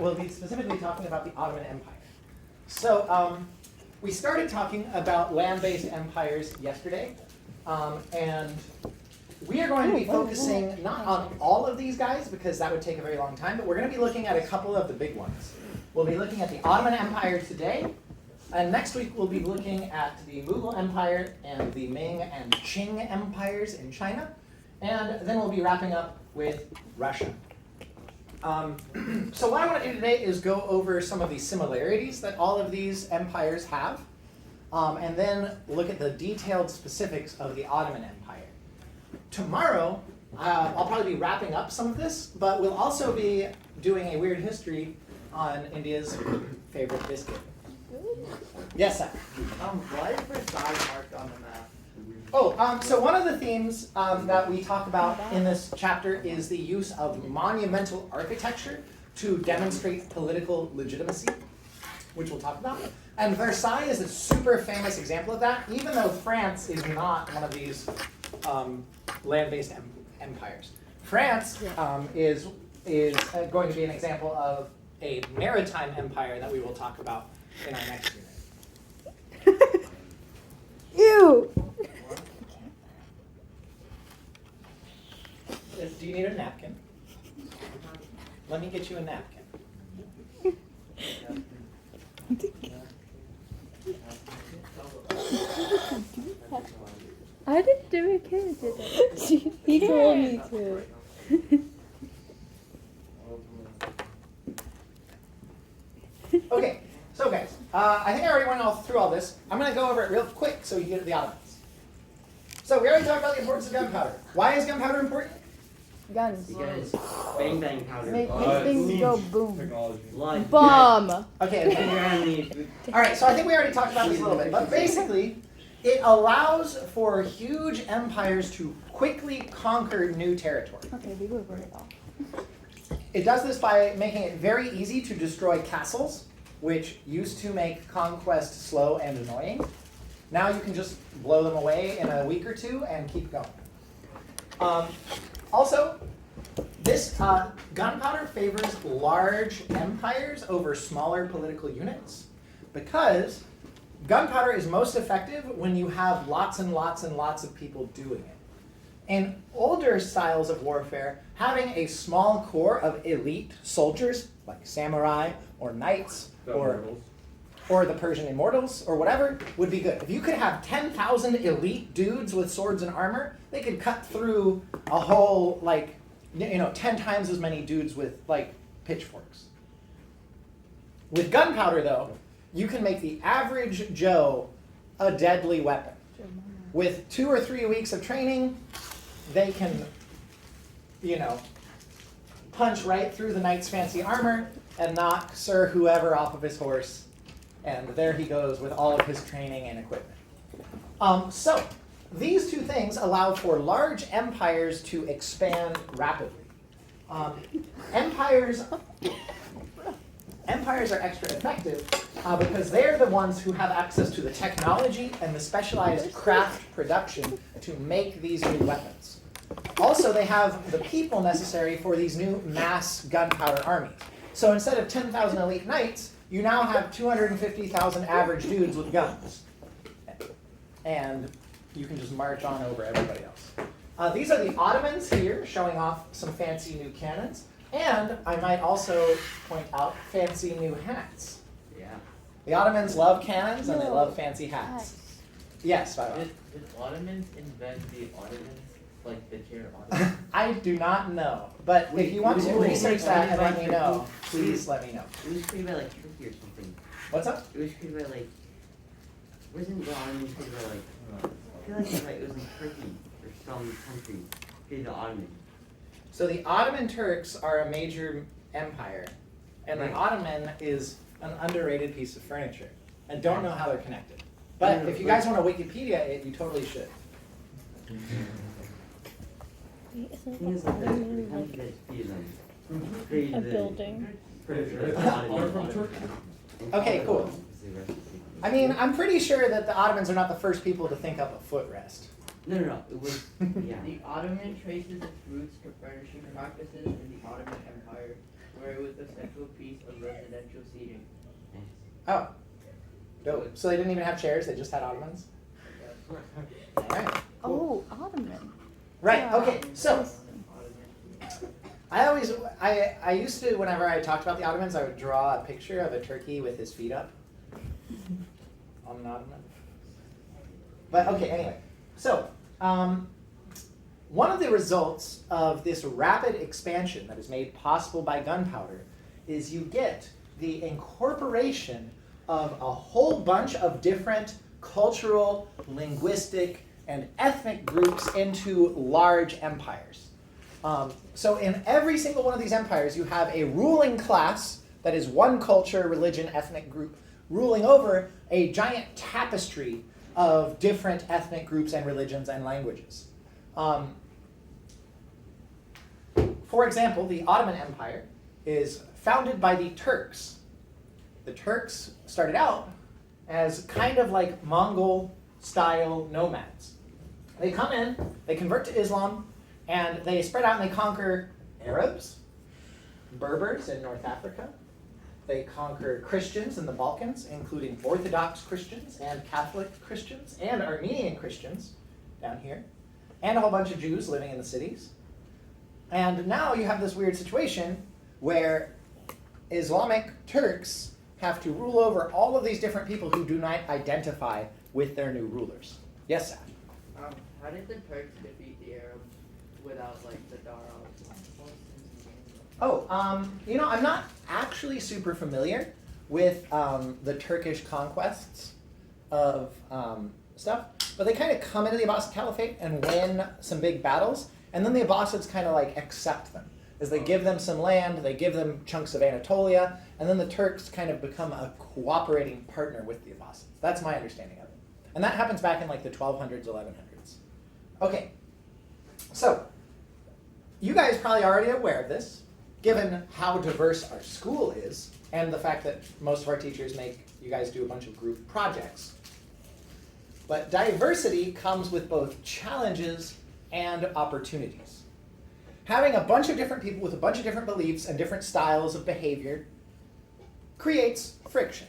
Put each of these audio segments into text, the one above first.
we'll be specifically talking about the Ottoman Empire. So we started talking about land-based empires yesterday, and we are going to be focusing not on all of these guys because that would take a very long time, but we're going to be looking at a couple of the big ones. We'll be looking at the Ottoman Empire today, and next week we'll be looking at the Mughal Empire and the Ming and Qing empires in China, and then we'll be wrapping up with Russia. So what I want to do today is go over some of the similarities that all of these empires have, and then look at the detailed specifics of the Ottoman Empire. Tomorrow, I'll probably be wrapping up some of this, but we'll also be doing a weird history on India's favorite biscuit. Yes, sir. Why is Versailles marked on the map? Oh, so one of the themes that we talk about in this chapter is the use of monumental architecture to demonstrate political legitimacy, which we'll talk about. And Versailles is a super famous example of that, even though France is not one of these land-based empires. France is going to be an example of a maritime empire that we will talk about in our next unit. Ew! Do you need a napkin? Let me get you a napkin. I didn't do it, kid did it. He told me to. Okay, so guys, I think I already went through all this. I'm going to go over it real quick so you can get to the Ottomans. So we already talked about the importance of gunpowder. Why is gunpowder important? Guns. Because bang bang powder. Make things go boom. Technology. Blood. Bomb! Okay, all right, so I think we already talked about this a little bit, but basically, it allows for huge empires to quickly conquer new territory. Okay, we will burn it all. It does this by making it very easy to destroy castles, which used to make conquest slow and annoying. Now you can just blow them away in a week or two and keep going. Also, this gunpowder favors large empires over smaller political units because gunpowder is most effective when you have lots and lots and lots of people doing it. In older styles of warfare, having a small core of elite soldiers, like samurai or knights or the Persian immortals or whatever, would be good. If you could have 10,000 elite dudes with swords and armor, they could cut through a whole, 10 times as many dudes with, pitchforks. With gunpowder, though, you can make the average Joe a deadly weapon. With 2 or 3 weeks of training, they can, punch right through the knight's fancy armor and knock Sir Whoever off of his horse. And there he goes with all of his training and equipment. So these two things allow for large empires to expand rapidly. Empires are extra effective because they're the ones who have access to the technology and the specialized craft production to make these new weapons. Also, they have the people necessary for these new mass gunpowder armies. So instead of 10,000 elite knights, you now have 250,000 average dudes with guns. And you can just march on over everybody else. These are the Ottomans here, showing off some fancy new cannons. And I might also point out fancy new hats. Yeah. The Ottomans love cannons and they love fancy hats. Yes, Viola. Did Ottomans invent the Ottomans? Like the chair Ottoman? I do not know. But if you want to research that and let me know, please let me know. It was created by Turkey or something. What's up? It was created by wasn't the Ottomans created by I feel like it was Turkey or some country created the Ottoman. So the Ottoman Turks are a major empire, and the Ottoman is an underrated piece of furniture. I don't know how they're connected. But if you guys want to Wikipedia it, you totally should. Things like the country that created them. Created A the- building. Pretty sure. Okay, cool. I mean, I'm pretty sure that the Ottomans are not the first people to think up a footrest. No. It was, yeah. The Ottoman traces its roots to furnishing practices in the Ottoman Empire. or with a central piece of residential seating. Oh, dope. So they didn't even have chairs; they just had ottomans. All right. Cool. Oh, Ottoman. Right. Yeah. Okay. So Ottoman. I used to, whenever I talked about the Ottomans, I would draw a picture of a turkey with his feet up on an ottoman. But okay, anyway. So one of the results of this rapid expansion that is made possible by gunpowder is you get the incorporation of a whole bunch of different cultural, linguistic, and ethnic groups into large empires. So in every single one of these empires, you have a ruling class that is one culture, religion, ethnic group, ruling over a giant tapestry of different ethnic groups and religions and languages. For example, the Ottoman Empire is founded by the Turks. The Turks started out as kind of like Mongol-style nomads. They come in, they convert to Islam, and they spread out and they conquer Arabs, Berbers in North Africa. They conquer Christians in the Balkans, including Orthodox Christians and Catholic Christians and Armenian Christians down here, and a whole bunch of Jews living in the cities. And now you have this weird situation where Islamic Turks have to rule over all of these different people who do not identify with their new rulers. Yes, Saf? How did the Turks defeat the Arabs without like the Dara? Oh, I'm not actually super familiar with the Turkish conquests of stuff, but they kind of come into the Abbasid Caliphate and win some big battles, and then the Abbasids kind of like accept them. As they give them some land, they give them chunks of Anatolia, and then the Turks kind of become a cooperating partner with the Abbasids. That's my understanding of it. And that happens back in like the 1200s, 1100s. Okay, so you guys are probably already aware of this, given how diverse our school is, and the fact that most of our teachers make you guys do a bunch of group projects. But diversity comes with both challenges and opportunities. Having a bunch of different people with a bunch of different beliefs and different styles of behavior creates friction.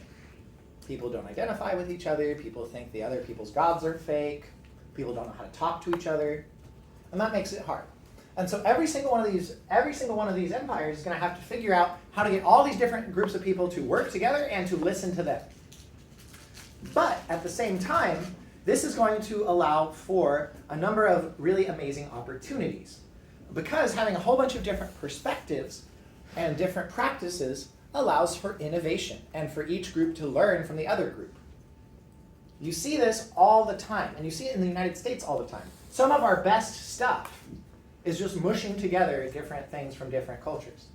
People don't identify with each other, people think the other people's gods are fake, people don't know how to talk to each other, and that makes it hard. And so every single one of these empires is going to have to figure out how to get all these different groups of people to work together and to listen to them. But at the same time, this is going to allow for a number of really amazing opportunities. Because having a whole bunch of different perspectives and different practices allows for innovation and for each group to learn from the other group. You see this all the time, and you see it in the United States all the time. Some of our best stuff is just mushing together different things from different cultures.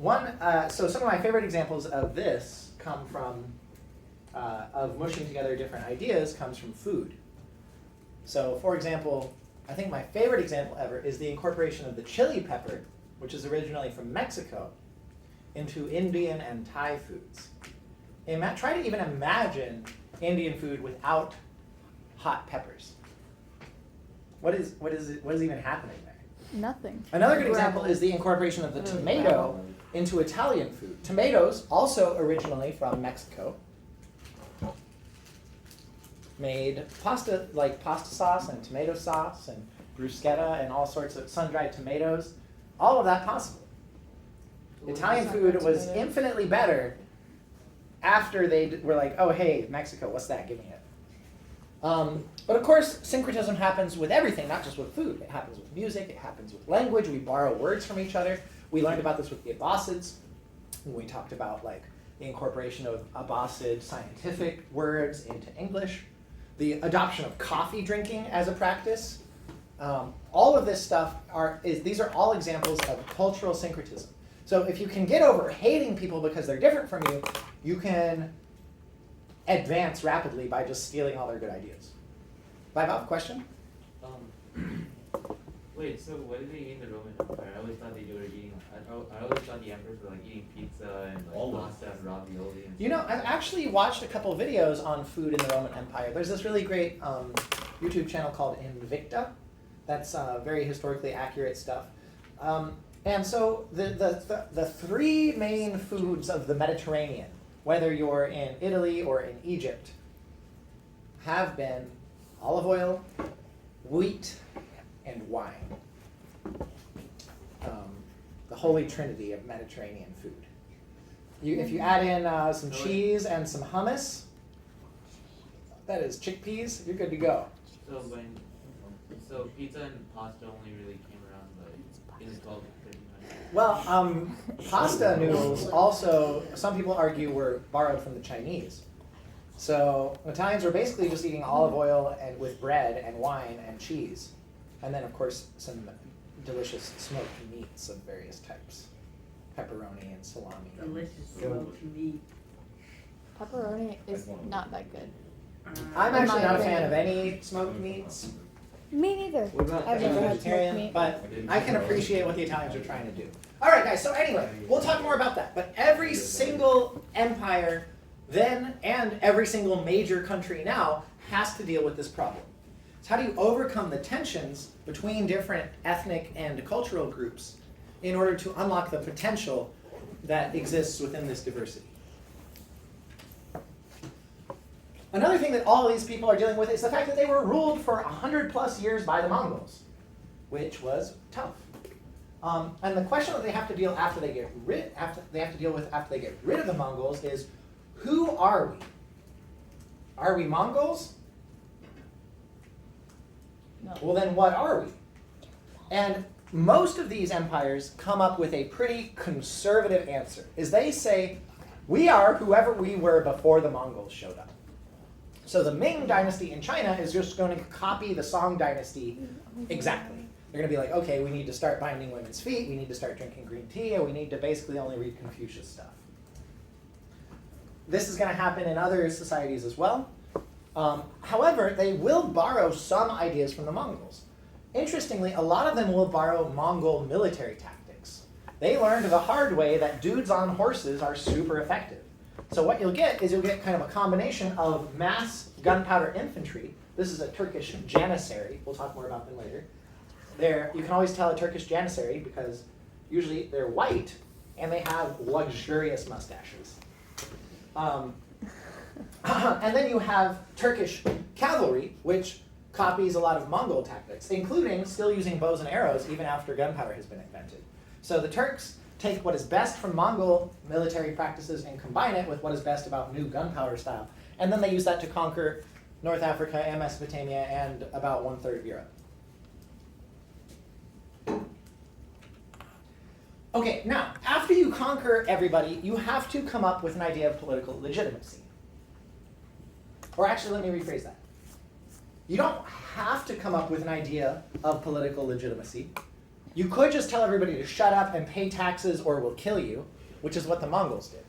So some of my favorite examples of this come from, of mushing together different ideas comes from food. So for example, I think my favorite example ever is the incorporation of the chili pepper, which is originally from Mexico, into Indian and Thai foods. Try to even imagine Indian food without hot peppers. What is even happening there? Nothing. Another good example is the incorporation of the tomato into Italian food. Tomatoes, also originally from Mexico, made pasta, like pasta sauce and tomato sauce and bruschetta and all sorts of sun-dried tomatoes. All of that possible. Italian food was infinitely better after they were like, oh, hey, Mexico, what's that? Give me it. But of course, syncretism happens with everything, not just with food. It happens with music. It happens with language. We borrow words from each other. We learned about this with the Abbasids when we talked about like the incorporation of Abbasid scientific words into English, the adoption of coffee drinking as a practice. All of this stuff these are all examples of cultural syncretism. So if you can get over hating people because they're different from you, you can advance rapidly by just stealing all their good ideas. Vaibhav, question? Wait, so what did they eat in the Roman Empire? I always thought they were eating. I always thought the emperors were like eating pizza and like pasta and ravioli. And I've actually watched a couple videos on food in the Roman Empire. There's this really great YouTube channel called Invicta. That's very historically accurate stuff. And so the three main foods of the Mediterranean, whether you're in Italy or in Egypt, have been olive oil, wheat, and wine. The holy trinity of Mediterranean food. If you add in some cheese and some hummus, that is chickpeas, you're good to go. So pizza and pasta only really came around like in the 12 to 1300s. Well, pasta noodles also, some people argue, were borrowed from the Chinese. So Italians were basically just eating olive oil and with bread and wine and cheese. And then, of course, some delicious smoked meats of various types. Pepperoni and salami. Delicious smoked meat. Pepperoni is not that good. I'm In actually my not a fan opinion. of any smoked meats. Me neither. What about I've never had smoked Vegetarian, meat. but I can appreciate what the Italians are trying to do. All right, guys, so anyway, we'll talk more about that. But every single empire then and every single major country now has to deal with this problem. So how do you overcome the tensions between different ethnic and cultural groups in order to unlock the potential that exists within this diversity? Another thing that all of these people are dealing with is the fact that they were ruled for 100+ years by the Mongols, which was tough. And the question that they have to deal after they get rid after they get rid of the Mongols is, who are we? Are we Mongols? No. Well, then what are we? And most of these empires come up with a pretty conservative answer, is they say, we are whoever we were before the Mongols showed up. So the Ming dynasty in China is just going to copy the Song dynasty exactly. They're going to be like, okay, we need to start binding women's feet, we need to start drinking green tea, and we need to basically only read Confucius stuff. This is going to happen in other societies as well. However, they will borrow some ideas from the Mongols. Interestingly, a lot of them will borrow Mongol military tactics. They learned the hard way that dudes on horses are super effective. So what you'll get is you'll get kind of a combination of mass gunpowder infantry. This is a Turkish janissary. We'll talk more about them later. You can always tell a Turkish janissary because usually they're white and they have luxurious mustaches. And then you have Turkish cavalry, which copies a lot of Mongol tactics, including still using bows and arrows even after gunpowder has been invented. So the Turks take what is best from Mongol military practices and combine it with what is best about new gunpowder style. And then they use that to conquer North Africa and Mesopotamia and about 1/3 of Europe. Okay, now, after you conquer everybody, you have to come up with an idea of political legitimacy. Or actually, let me rephrase that. You don't have to come up with an idea of political legitimacy. You could just tell everybody to shut up and pay taxes or we'll kill you, which is what the Mongols did.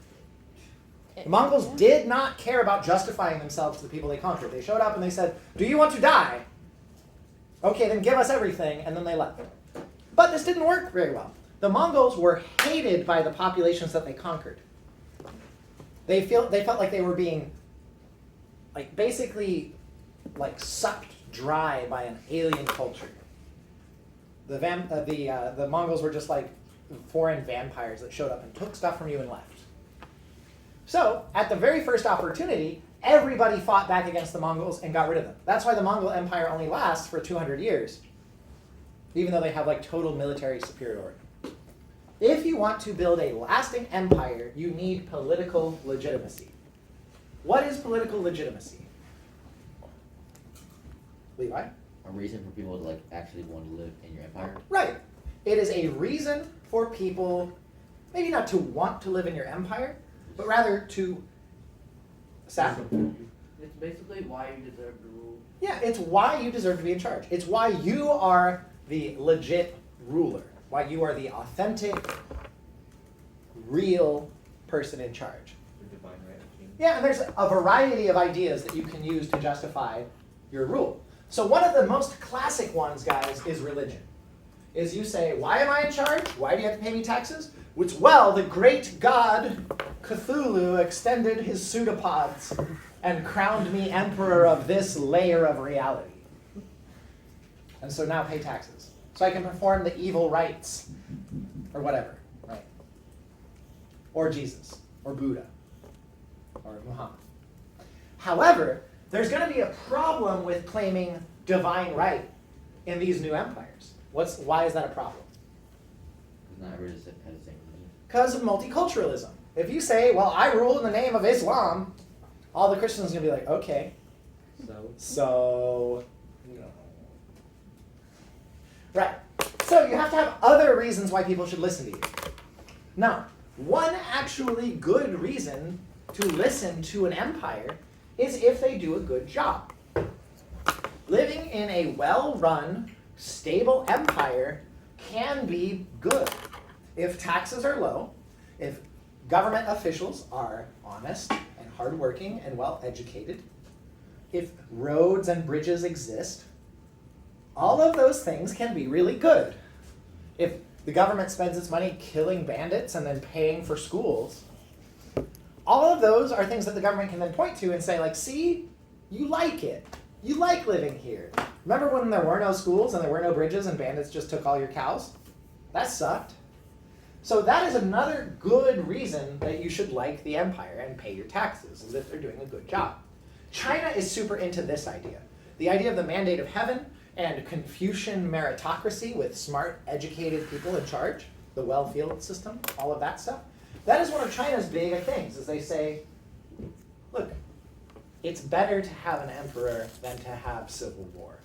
The Mongols did not care about justifying themselves to the people they conquered. They showed up and they said, do you want to die? Okay, then give us everything, and then they left. But this didn't work very well. The Mongols were hated by the populations that they conquered. They felt like they were being basically sucked dry by an alien culture. The Mongols were just like foreign vampires that showed up and took stuff from you and left. So, at the very first opportunity, everybody fought back against the Mongols and got rid of them. That's why the Mongol Empire only lasts for 200 years, even though they have total military superiority. If you want to build a lasting empire, you need political legitimacy. What is political legitimacy? Levi? A reason for people to actually want to live in your empire? Right. It is a reason for people, maybe not to want to live in your empire, but rather to It's basically why you deserve to rule. Yeah, it's why you deserve to be in charge. It's why you are the legit ruler, why you are the authentic, real person in charge. The divine right of king. Yeah, and there's a variety of ideas that you can use to justify your rule. So one of the most classic ones, guys, is religion. Is you say, why am I in charge? Why do you have to pay me taxes? Which, well, the great god Cthulhu extended his pseudopods and crowned me emperor of this layer of reality. And so now pay taxes. So I can perform the evil rites or whatever, right? Or Jesus, or Buddha, or Muhammad. However, there's going to be a problem with claiming divine right in these new empires. Why is that a problem? Because not everybody has the same religion. Because of multiculturalism. If you say, well, I rule in the name of Islam, all the Christians are going to be like, okay, so, no. Right. So you have to have other reasons why people should listen to you. Now, one actually good reason to listen to an empire is if they do a good job. Living in a well-run, stable empire can be good. If taxes are low, if government officials are honest and hardworking and well-educated, if roads and bridges exist, all of those things can be really good. If the government spends its money killing bandits and then paying for schools, all of those are things that the government can then point to and say, like, see, you like it. You like living here. Remember when there were no schools and there were no bridges and bandits just took all your cows? That sucked. So that is another good reason that you should like the empire and pay your taxes, is if they're doing a good job. China is super into this idea. The idea of the mandate of heaven and Confucian meritocracy with smart, educated people in charge, the well-field system, all of that stuff. That is one of China's big things, is they say, look, it's better to have an emperor than to have civil war.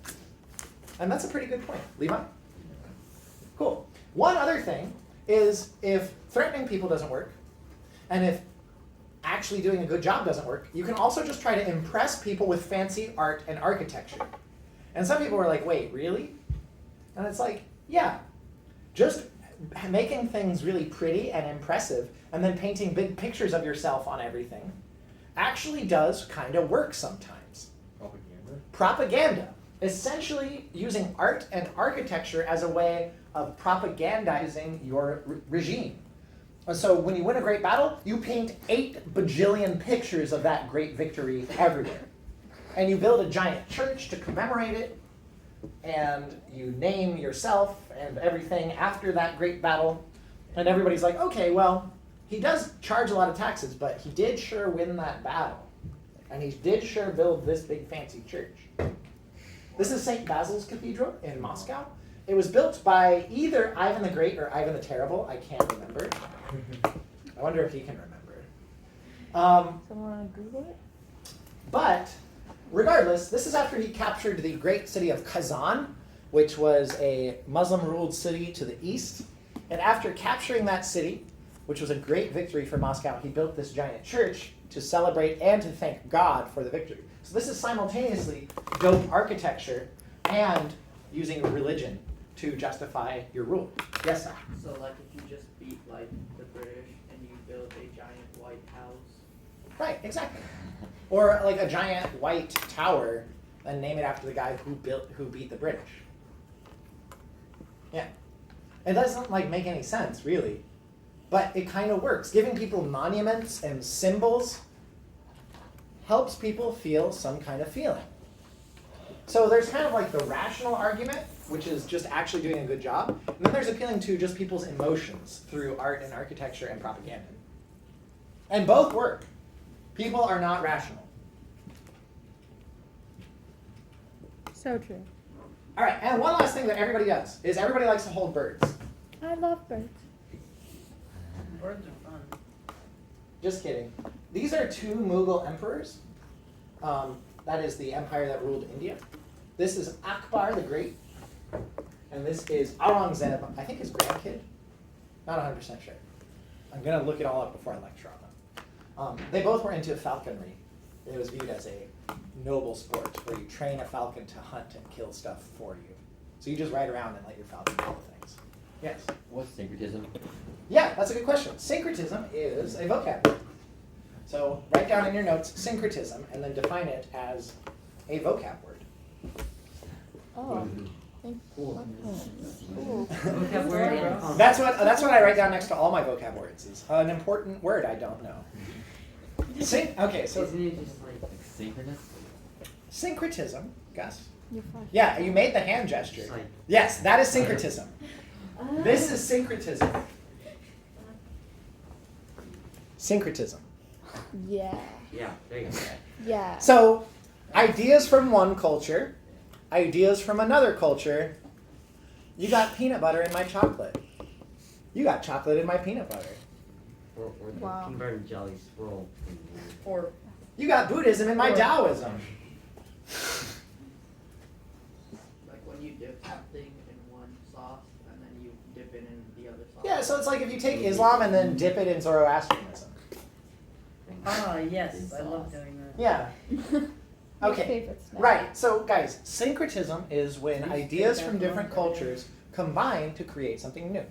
And that's a pretty good point. Levi? Cool. One other thing is if threatening people doesn't work, and if actually doing a good job doesn't work, you can also just try to impress people with fancy art and architecture. And some people are like, wait, really? And it's like, yeah, just making things really pretty and impressive and then painting big pictures of yourself on everything actually does kind of work sometimes. Propaganda. Essentially using art and architecture as a way of propagandizing your regime. And so when you win a great battle, you paint 8 bajillion pictures of that great victory everywhere. And you build a giant church to commemorate it, and you name yourself and everything after that great battle. And everybody's like, okay, well, he does charge a lot of taxes, but he did sure win that battle. And he did sure build this big fancy church. This is St. Basil's Cathedral in Moscow. It was built by either Ivan the Great or Ivan the Terrible. I can't remember. I wonder if he can remember. Someone want to Google it? But regardless, this is after he captured the great city of Kazan, which was a Muslim-ruled city to the east. And after capturing that city, which was a great victory for Moscow, he built this giant church to celebrate and to thank God for the victory. So this is simultaneously dope architecture and using religion to justify your rule. Yes, sir? So like if you just beat like the British and you build a giant white house. Right, exactly. Or like a giant white tower and name it after the guy who beat the British. Yeah. It doesn't like make any sense, really. But it kind of works. Giving people monuments and symbols helps people feel some kind of feeling. So there's kind of like the rational argument, which is just actually doing a good job. And then there's appealing to just people's emotions through art and architecture and propaganda. And both work. People are not rational. So true. All right, and one last thing that everybody does is everybody likes to hold birds. I love birds. Birds are fun. Just kidding. These are 2 Mughal emperors. That is the empire that ruled India. This is Akbar the Great. And this is Aurangzeb, I think his grandkid. Not 100% sure. I'm going to look it all up before I lecture on them. They both were into falconry. It was viewed as a noble sport where you train a falcon to hunt and kill stuff for you. So you just ride around and let your falcon kill things. Yes? What's syncretism? Yeah, that's a good question. Syncretism is a vocabulary. So write down in your notes syncretism and then define it as a vocab word. Oh. Cool. Cool. Vocab word and fun. That's what I write down next to all my vocab words is an important word I don't know. Okay, so Isn't it just like Synchronous? syncretism, Gus. You're fine. Yeah, you made the hand gesture. just like Yes, that is syncretism. This is syncretism. Syncretism. Yeah. Yeah, there you go. Yeah. So, ideas from one culture, ideas from another culture. You got peanut butter in my chocolate. You got chocolate in my peanut butter. Or the Wow. peanut butter and jelly swirl. Or You got Buddhism in my Taoism. like when you dip something in one sauce and then you dip it in the other sauce. Yeah, so it's like if you take Islam and then dip it in Zoroastrianism. Ah, yes, I love doing that. Yeah. My Okay. favorite snack. Right. So, guys, syncretism is when ideas from different cultures combine to create something new,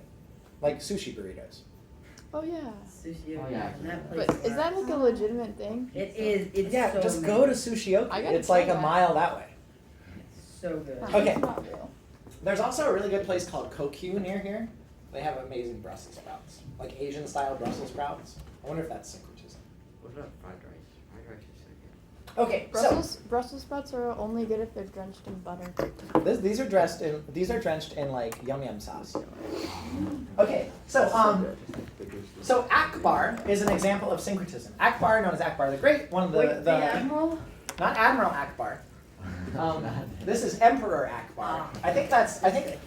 like sushi burritos. Oh yeah. Sushi, Oh, yeah. and that place. But is that like a legitimate thing? It is. It's Yeah, so just good. go to Sushioki. I gotta It's like try a that. mile that way. It's so good. Huh, Okay. It's not real. There's also a really good place called Kokyu near here. They have amazing Brussels sprouts, like Asian style Brussels sprouts. I wonder if that's syncretism. What about fried rice? Fried rice is so good. Okay, Brussels sprouts are only good if they're drenched in butter. so these are drenched in like yum yum sauce. Okay, so so Akbar is an example of syncretism. Akbar, known as Akbar the Great, one of the Admiral? not Admiral Akbar. This is Emperor Akbar. I think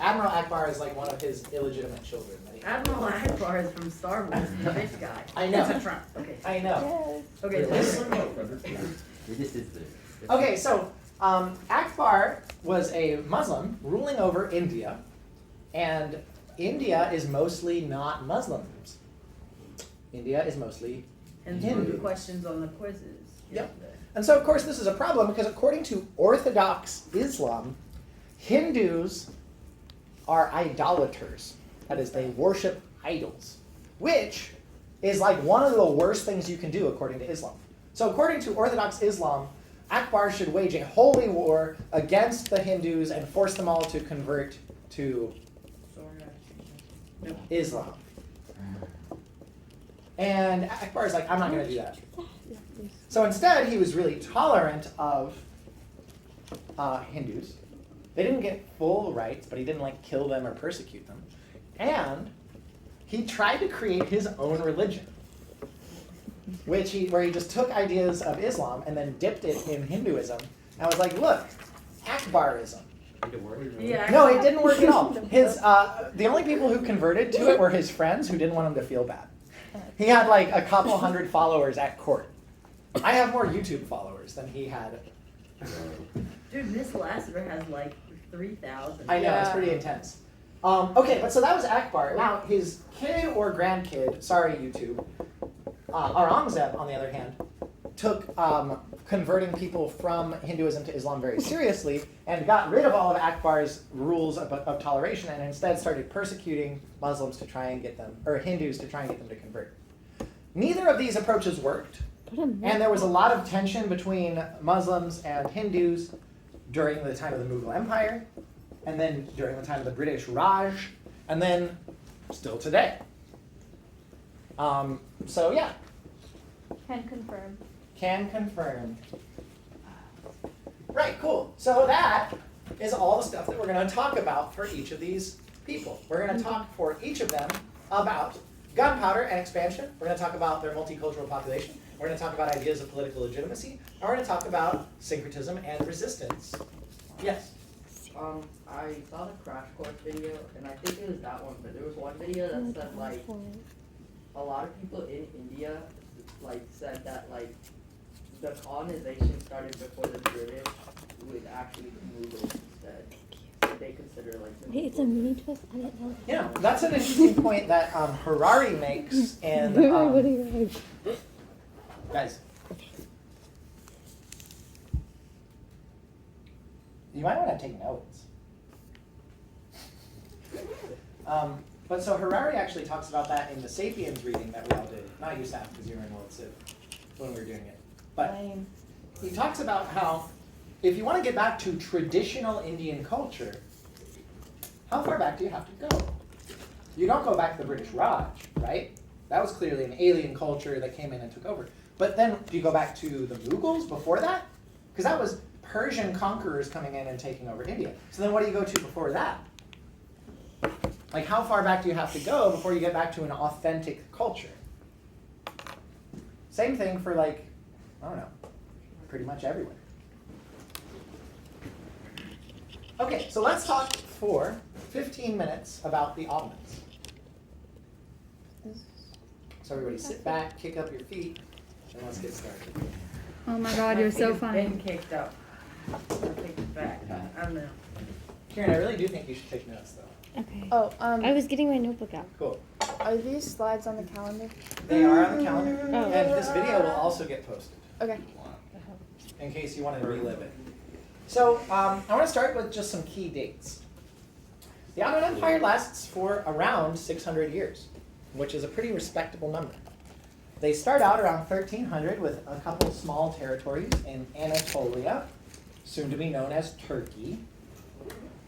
Admiral Akbar is like one of his illegitimate children. That he Admiral Akbar is from Star Wars, the fish guy. I know. It's a Trump. Okay. I know. Yes. Okay. This- This is the. Okay, so Akbar was a Muslim ruling over India, and India is mostly not Muslims. India is mostly And some of the Hindu. questions on the quizzes. Yep. yesterday. And so, of course, this is a problem because according to Orthodox Islam, Hindus are idolaters. That is, they worship idols, which is like one of the worst things you can do according to Islam. So according to Orthodox Islam, Akbar should wage a holy war against the Hindus and force them all to convert to Sorry. Islam. And Akbar is like, I'm not going to do that. So instead, he was really tolerant of Hindus. They didn't get full rights, but he didn't like kill them or persecute them. And he tried to create his own religion, where he just took ideas of Islam and then dipped it in Hinduism and was like, look, Akbarism. Did it work? Yeah. No, it didn't work at all. The only people who converted to it were his friends who didn't want him to feel bad. He had like a couple hundred followers at court. I have more YouTube followers than he had. Dude, Miss Lassiter has like 3,000. I know, it's Yeah. pretty intense. Okay, but so that was Akbar. Now, his kid or grandkid, sorry YouTube, Aurangzeb, on the other hand, took converting people from Hinduism to Islam very seriously and got rid of all of Akbar's rules of toleration and instead started persecuting Muslims to try and get them, or Hindus to try and get them to convert. Neither of these approaches worked, and there was a lot of tension between Muslims and Hindus during the time of the Mughal Empire, and then during the time of the British Raj, and then still today. So yeah, Can confirm. can confirm. Right, cool. So that is all the stuff that we're going to talk about for each of these people. We're going to talk for each of them about gunpowder and expansion. We're going to talk about their multicultural population. We're going to talk about ideas of political legitimacy. And we're going to talk about syncretism and resistance. Yes? I saw the crash course video, and I think it was that one, but there was one video that said, like, a lot of people in India, like, said that, like, the colonization started before the British with actually the Mughals instead. So they consider, like, the Wait, it's a Mughals. mini twist? I didn't know that. Yeah, that's an interesting point that Harari makes in... What do you like? guys. You might want to take notes. But so Harari actually talks about that in the Sapiens reading that we all did. Not you, Saf, because you were in World Civ when we were doing it. But Lame. he talks about how if you want to get back to traditional Indian culture, how far back do you have to go? You don't go back to the British Raj, right? That was clearly an alien culture that came in and took over. But then do you go back to the Mughals before that? Because that was Persian conquerors coming in and taking over India. So then what do you go to before that? Like how far back do you have to go before you get back to an authentic culture? Same thing for like, I don't know, pretty much everywhere. Okay, so let's talk for 15 minutes about the Ottomans. So everybody sit back, kick up your feet, and let's get started. Oh my God, you're so Been funny. kicked up. I'll take it back. I don't know. Karen, I really do think you should take notes though. Okay. Oh, I was getting my notebook out. Cool. are these slides on the calendar? They are on the calendar, Oh. and this video will also get posted Okay. in case you wanted to relive it. So I want to start with just some key dates. The Ottoman Empire lasts for around 600 years, which is a pretty respectable number. They start out around 1300 with a couple small territories in Anatolia, soon to be known as Turkey,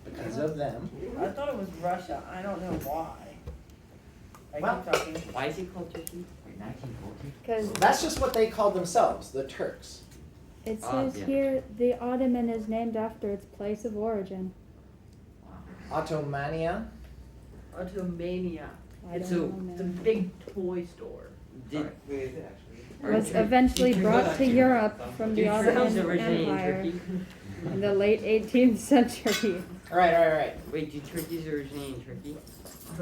because of them. I thought it was Russia. I don't know why. Well, keep talking. Why is it called Turkey? Wait, 1940? Because That's just what they called themselves, the Turks. It Ah, says yeah. here the Ottoman is named after its place of origin. Ottomania. Ottomania. I It's don't know, it's a man. big toy store. Did, Wait, is it actually? Or Was Tur- eventually did brought to Turkey- Europe from the did Turkeys Ottoman originate in Empire Turkey? in the late 18th century. All right. Wait, did turkeys originate in Turkey?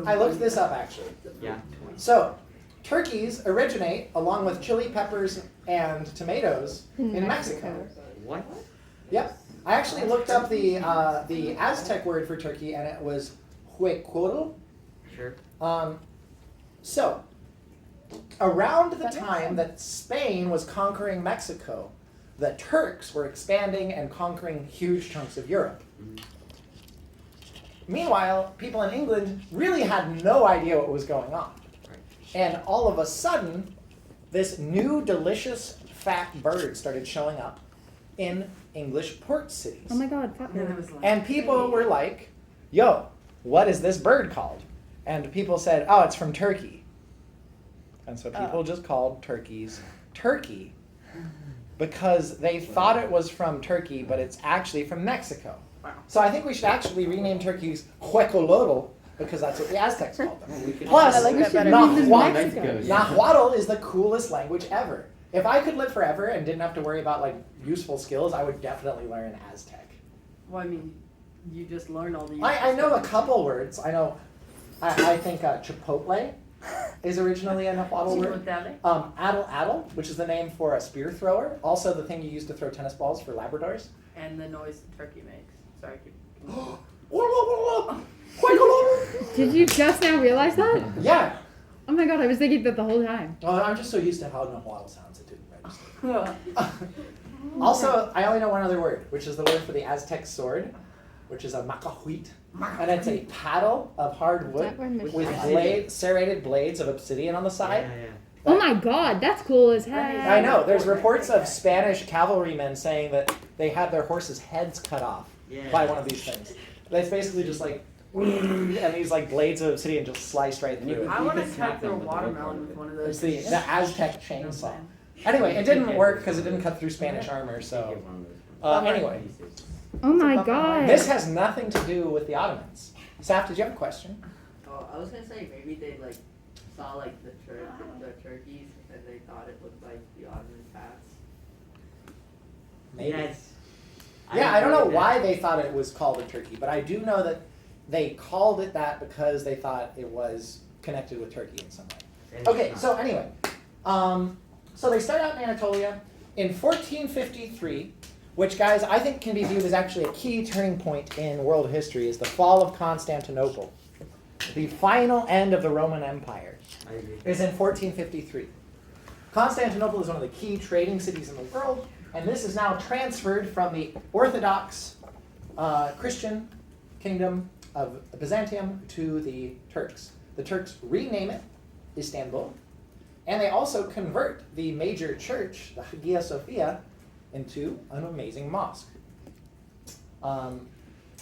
I looked this up actually. Yeah. So, turkeys originate, along with chili peppers and tomatoes, in Mexico. What? Yep. I actually looked up the Aztec word for turkey, and it was huecuotl. Sure. So, around the That makes time that Spain was conquering Mexico, the Turks were expanding and conquering huge chunks of Europe. Mhm. Meanwhile, people in England really had no idea what was going on. Right. And all of a sudden, this new delicious fat bird started showing up in English port cities. Oh my God, fat And I bird. was like, And people were like, yo, what is this bird called? And people said, oh, it's from Turkey. And so people just called turkeys turkey because they thought it was from Turkey, but it's actually from Mexico. Wow. So I think we should actually rename turkeys huecolotl because that's what the Aztecs called them. We could Plus, I like that better. Nahuatl. Mexico. Nahuatl is the coolest language ever. If I could live forever and didn't have to worry about like useful skills, I would definitely learn Aztec. well, I mean, you just learned all these. I know a couple words. I know. I think Chipotle is originally a Nahuatl word. Addle, which is the name for a spear thrower. Also the thing you use to throw tennis balls for Labradors. And the noise the turkey makes. Sorry, keep. Did you just now realize that? Yeah. Oh my God, I was thinking that the whole time. Well, I'm just so used to how Nahuatl sounds, it didn't register. Also, I only know one other word, which is the word for the Aztec sword, which is a macahuit. And it's a paddle of hard wood That word with serrated blades of obsidian on the side. Yeah. Oh my God, that's cool as heck. I know. There's reports of Spanish cavalrymen saying that they had their horses' heads cut off Yeah. by one of these things. It's basically just like, and these like blades of obsidian just sliced right through it. I want to could cut smack through a them with the wood watermelon part with of one of It's those. the Aztec chainsaw. Anyway, it didn't work because it didn't cut through Spanish armor. So anyway, Oh my It's a God. this has nothing to do with the Ottomans. Saf, did you have a question? Oh, I was gonna say maybe they like saw like the turkeys and they thought it looked like the Ottoman hats. Maybe. Yes. Yeah, I don't know agree with why they thought it was called a turkey, but I do know that they called it that because they thought it was connected with Turkey in some way. that. Okay, so anyway, so they start out in Anatolia in 1453, which, guys, I think can be viewed as actually a key turning point in world history, is the fall of Constantinople. The final end of the Roman Empire I agree. is in 1453. Constantinople is one of the key trading cities in the world, and this is now transferred from the Orthodox Christian kingdom of Byzantium to the Turks. The Turks rename it Istanbul, and they also convert the major church, the Hagia Sophia, into an amazing mosque,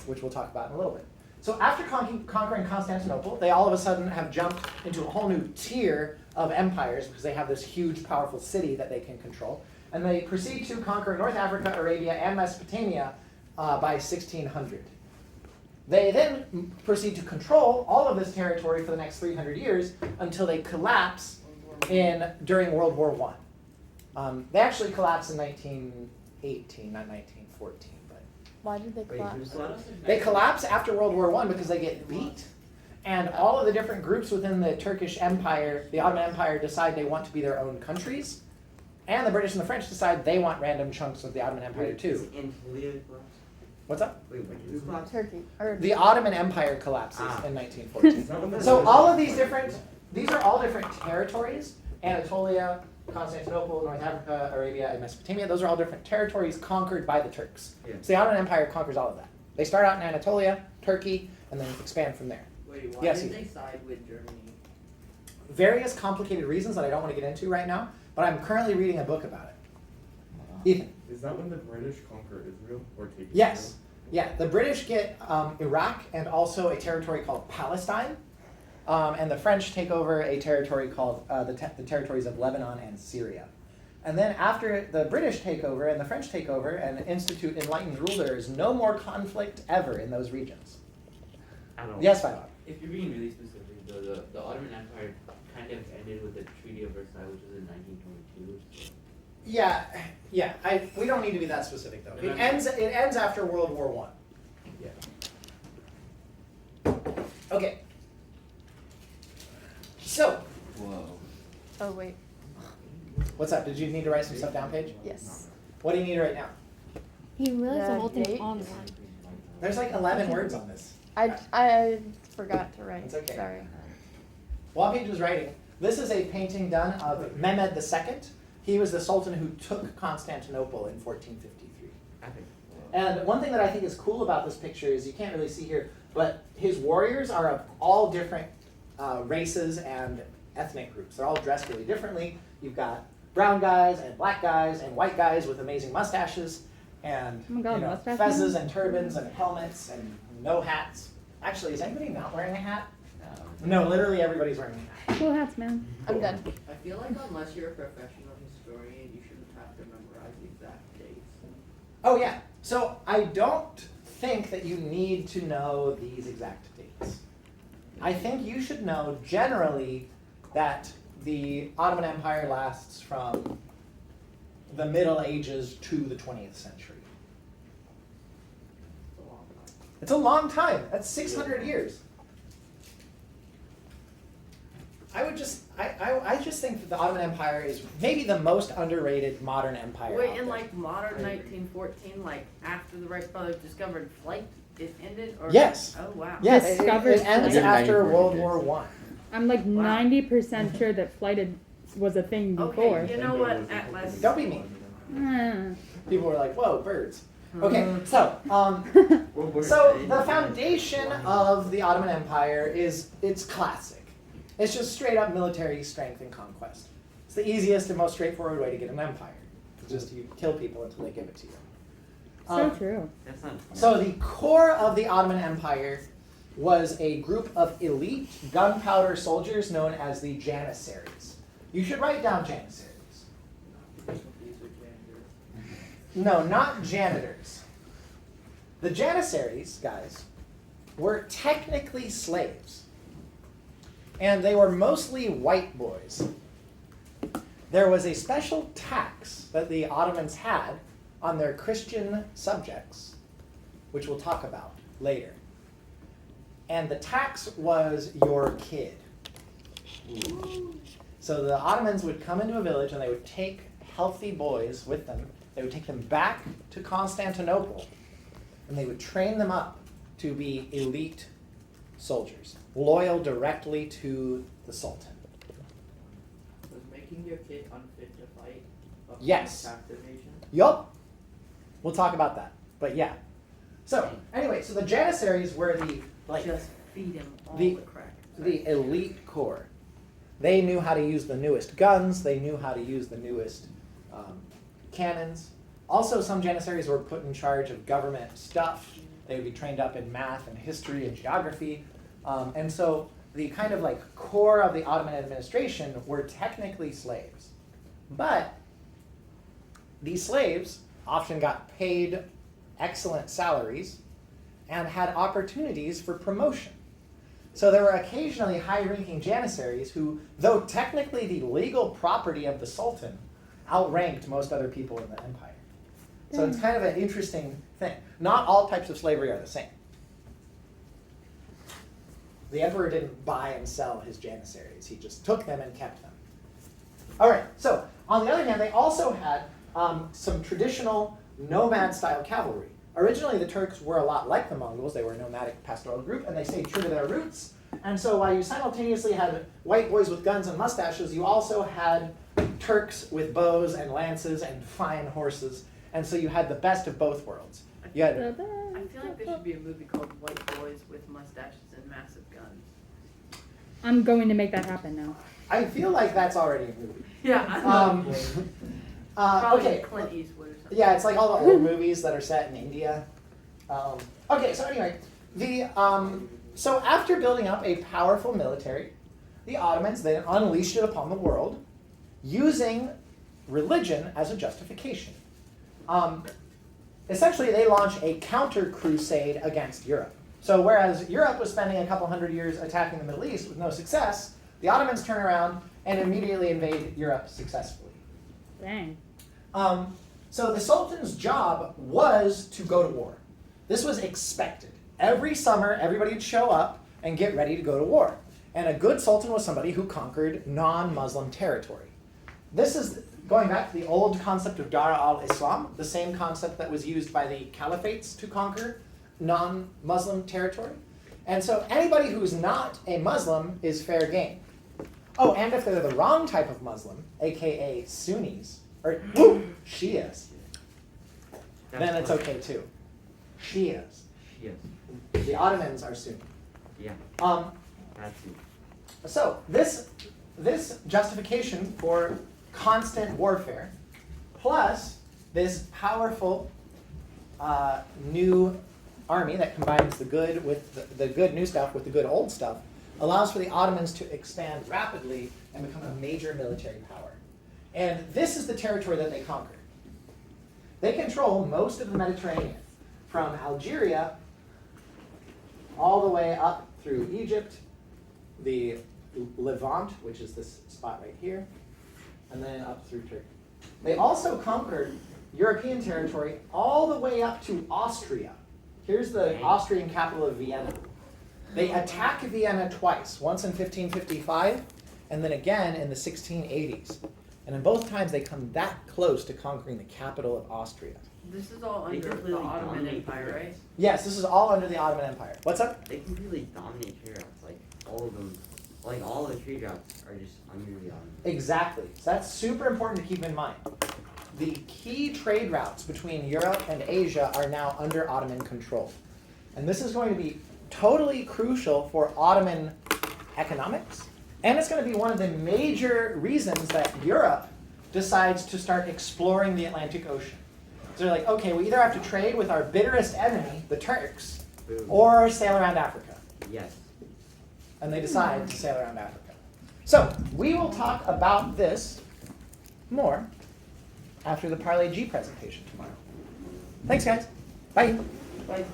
which we'll talk about in a little bit. So after conquering Constantinople, they all of a sudden have jumped into a whole new tier of empires because they have this huge, powerful city that they can control. And they proceed to conquer North Africa, Arabia, and Mesopotamia by 1600. They then proceed to control all of this territory for the next 300 years until they collapse during World War I. They actually collapsed in 1918, not 1914. But Why did they Wait, collapse? who's left? they collapse after World War I because they get beat. And all of the different groups within the Turkish Empire, the Ottoman Empire, decide they want to be their own countries. And the British and the French decide they want random chunks of the Ottoman Empire Wait, too. is Anatolia collapsed? What's up? Wait, who collapsed? Turkey. Or The Ottoman Empire collapses Ah. in 1914. So all of these are all different territories. Anatolia, Constantinople, North Africa, Arabia, and Mesopotamia. Those are all different territories conquered by the Turks. Yeah. So the Ottoman Empire conquers all of that. They start out in Anatolia, Turkey, and then expand from there. Wait, why Yes, did Ethan. they side with Germany? Various complicated reasons that I don't want to get into right now, but I'm currently reading a book about it. Ethan. Is that when the British conquer Israel or take Yes. Yeah, the British get Iraq and also a territory called Palestine. And the French take over a territory called the territories of Lebanon and Syria. And then after the British take over and the French take over and institute enlightened rule, there is no more conflict ever in those regions. I don't know. Yes, Viola. If you're being really specific, the Ottoman Empire kind of ended with the Treaty of Versailles, which was in 1922. Yeah. We don't need to be that specific though. It ends after World War I. Yeah. Okay. So, Whoa. oh wait, what's up? Did you need to write some stuff down, Paige? yes. What do you need to write now? He realized Yeah, the whole thing's date. online. There's like 11 words on this. I forgot to write. It's okay. Sorry. While Paige was writing, this is a painting done of Mehmed II. He was the Sultan who took Constantinople in 1453. And one thing that I think is cool about this picture is you can't really see here, but his warriors are of all different races and ethnic groups. They're all dressed really differently. You've got brown guys and black guys and white guys with amazing mustaches and Oh my God, mustache fezzes man? and turbans and helmets and no hats. Actually, is anybody not wearing a hat? No, literally everybody's wearing a hat. Cool hats, man. I'm done. I feel like unless you're a professional historian, you shouldn't have to memorize the exact dates. Oh yeah, so I don't think that you need to know these exact dates. I think you should know generally that the Ottoman Empire lasts from the Middle Ages to the 20th century. It's a long time. It's a long time. That's 600 years. I just think that the Ottoman Empire is maybe the most underrated modern empire. Wait, out in there. like modern 1914, like after the Wright brothers discovered flight, it ended? Or Yes. Oh wow. Yes, it Discovered ends flight. after 1940 World days. War One. I'm like Wow. 90% sure that flight was a thing before. Okay, you know what? Atlas. Don't be mean. Ah. People were like, "Whoa, birds." Okay, Mhm. so World War so II. the foundation of the Ottoman Empire it's classic. It's just straight up military strength and conquest. It's the easiest and most straightforward way to get an empire. It's just you kill people until they give it to you. So true. That's not. So the core of the Ottoman Empire was a group of elite gunpowder soldiers known as the Janissaries. You should write down Janissaries. These are janitors. No, not janitors. The Janissaries, guys, were technically slaves. And they were mostly white boys. There was a special tax that the Ottomans had on their Christian subjects, which we'll talk about later. And the tax was your kid. So the Ottomans would come into a village and they would take healthy boys with them. They would take them back to Constantinople and they would train them up to be elite soldiers, loyal directly to the Sultan. Was making your kid unfit to fight a Yes. captivation? Yup. We'll talk about that. But yeah. So anyway, so the Janissaries were Just feed him all the- the crack. the elite corps. They knew how to use the newest guns. They knew how to use the newest cannons. Also, some Janissaries were put in charge of government stuff. They would be trained up in math and history and geography. And so the kind of like core of the Ottoman administration were technically slaves. But these slaves often got paid excellent salaries and had opportunities for promotion. So there were occasionally high-ranking Janissaries who, though technically the legal property of the Sultan, outranked most other people in the empire. So it's kind of an interesting thing. Not all types of slavery are the same. The emperor didn't buy and sell his janissaries. He just took them and kept them. All right, so on the other hand, they also had some traditional nomad-style cavalry. Originally, the Turks were a lot like the Mongols. They were a nomadic pastoral group, and they stayed true to their roots. And so while you simultaneously had white boys with guns and mustaches, you also had Turks with bows and lances and fine horses. And so you had the best of both worlds. You had, I feel like there should be a movie called White Boys with Mustaches and Massive Guns. I'm going to make that happen now. I feel like that's already a movie. Yeah, I know. Probably Okay. Clint Eastwood or something. Yeah, it's like all the old movies that are set in India. Okay, so anyway, so after building up a powerful military, the Ottomans then unleashed it upon the world, using religion as a justification. Essentially, they launched a counter-crusade against Europe. So whereas Europe was spending a couple hundred years attacking the Middle East with no success, the Ottomans turn around and immediately invade Europe successfully. Dang. So the Sultan's job was to go to war. This was expected. Every summer, everybody would show up and get ready to go to war. And a good Sultan was somebody who conquered non-Muslim territory. This is going back to the old concept of Dar al-Islam, the same concept that was used by the caliphates to conquer non-Muslim territory. And so anybody who's not a Muslim is fair game. Oh, and if they're the wrong type of Muslim, aka Sunnis, or Shias, then it's okay too. Shias. Yes. The Ottomans are Sunni. Yeah. That's it. So this justification for constant warfare, plus this powerful new army that combines the good with the good new stuff with the good old stuff, allows for the Ottomans to expand rapidly and become a major military power. And this is the territory that they conquered. They control most of the Mediterranean, from Algeria all the way up through Egypt, the Levant, which is this spot right here, and then up through Turkey. They also conquered European territory all the way up to Austria. Here's the Austrian capital of Vienna. They attack Vienna twice, once in 1555 and then again in the 1680s. And in both times they come that close to conquering the capital of Austria. This is all They under completely the Ottoman dominate Empire, right? trade. Yes, this is all under the Ottoman Empire. What's up? They completely dominate trade routes. Like all of them, like all the trade routes are just under the Ottoman. Exactly. So that's super important to keep in mind. The key trade routes between Europe and Asia are now under Ottoman control. And this is going to be totally crucial for Ottoman economics. And it's going to be one of the major reasons that Europe decides to start exploring the Atlantic Ocean. So they're like, okay, we either have to trade with our bitterest enemy, the Turks, Boom. or sail around Africa. Yes. And they decide to sail around Africa. So we will talk about this more after the Parley G presentation tomorrow. Thanks, guys. Bye. Like,